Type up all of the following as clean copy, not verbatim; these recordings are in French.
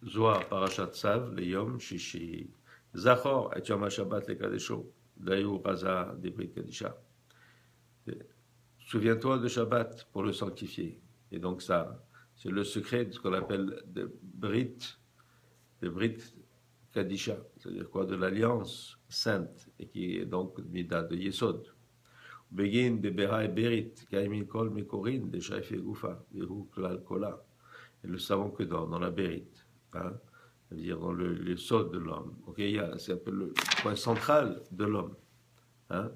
Zohar, Parashat Tzav, Leyom, Shishi. Zachor, et Yom HaShabbat, le Kadesho. Dayu, Raza, Debrit Kadisha. Souviens-toi de Shabbat pour le sanctifier. Et donc ça, c'est le secret de ce qu'on appelle de Brit Kadisha. C'est-à-dire quoi? De l'alliance sainte, et qui est donc Mida de Yesod. Begin de Bera et Berit, Kaimin Kol Mekorin, de Shaife Gufa, Vehu Klal Kola. Et le savons que dans la Berit, hein, c'est-à-dire dans le sod de l'homme. Okay, c'est un peu le point central de l'homme. Hein.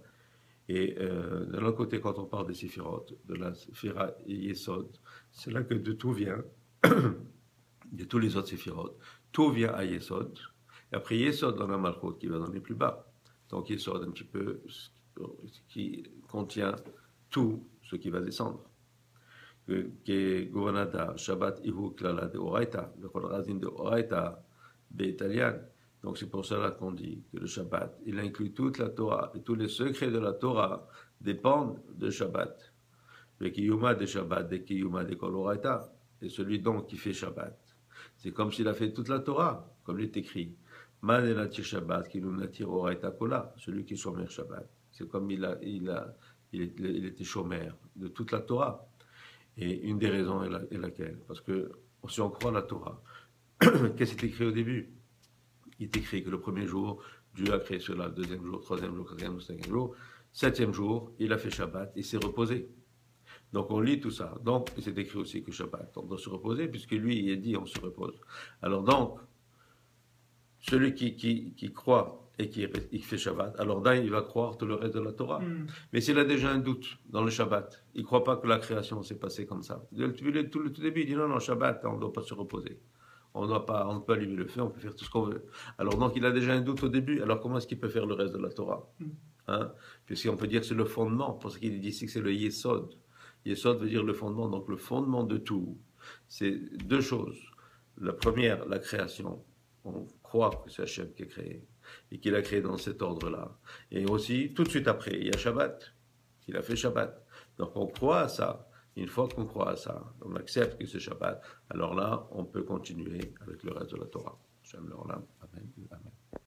Et de l'autre côté, quand on parle des séphirotes, de la séphira Yesod, c'est là que de tout vient, de tous les autres séphirotes, tout vient à Yesod. Et après Yesod, dans la Malchut qui va dans les plus bas. Donc Yesod, un petit peu, qui contient tout ce qui va descendre. Qui est Govanada, Shabbat Ihu Klala de Oraita, le Razin de Oraita, Bétalian. Donc c'est pour cela qu'on dit que le Shabbat, il inclut toute la Torah, et tous les secrets de la Torah dépendent de Shabbat. Le Kiyuma de Shabbat, le Kiyuma de Kol Oraita, et celui donc qui fait Shabbat. C'est comme s'il a fait toute la Torah, comme il est écrit. Man el natir Shabbat, qui nous natir Oraita Kola, celui qui est Shomer Shabbat. C'est comme il était Shomer de toute la Torah. Et une des raisons est laquelle? Parce que si on croit la Torah, qu'est-ce qui est écrit au début? Il est écrit que le premier jour, Dieu a créé cela, le deuxième jour, troisième jour, quatrième jour, cinquième jour, septième jour, il a fait Shabbat, il s'est reposé. Donc on lit tout ça. Donc c'est écrit aussi que Shabbat, on doit se reposer, puisque lui, il est dit on se repose. Alors donc, celui qui croit et qui fait Shabbat, alors là, il va croire tout le reste de la Torah. Mais s'il a déjà un doute dans le Shabbat, il ne croit pas que la création s'est passée comme ça. Depuis le tout début, il dit non, Shabbat, on ne doit pas se reposer. On ne peut allumer le feu, on peut faire tout ce qu'on veut. Alors donc, il a déjà un doute au début, alors comment est-ce qu'il peut faire le reste de la Torah? Hein? Puisqu'on peut dire que c'est le fondement, parce qu'il dit ici que c'est le Yesod. Yesod veut dire le fondement, donc le fondement de tout. C'est deux choses. La première, la création. On croit que c'est Hachem qui a créé, et qu'il a créé dans cet ordre-là. Et aussi, tout de suite après, il y a Shabbat, qu'il a fait Shabbat. Donc on croit à ça. Une fois qu'on croit à ça, on accepte que c'est Shabbat, alors là, on peut continuer avec le reste de la Torah. Shalom, Amen, Amen.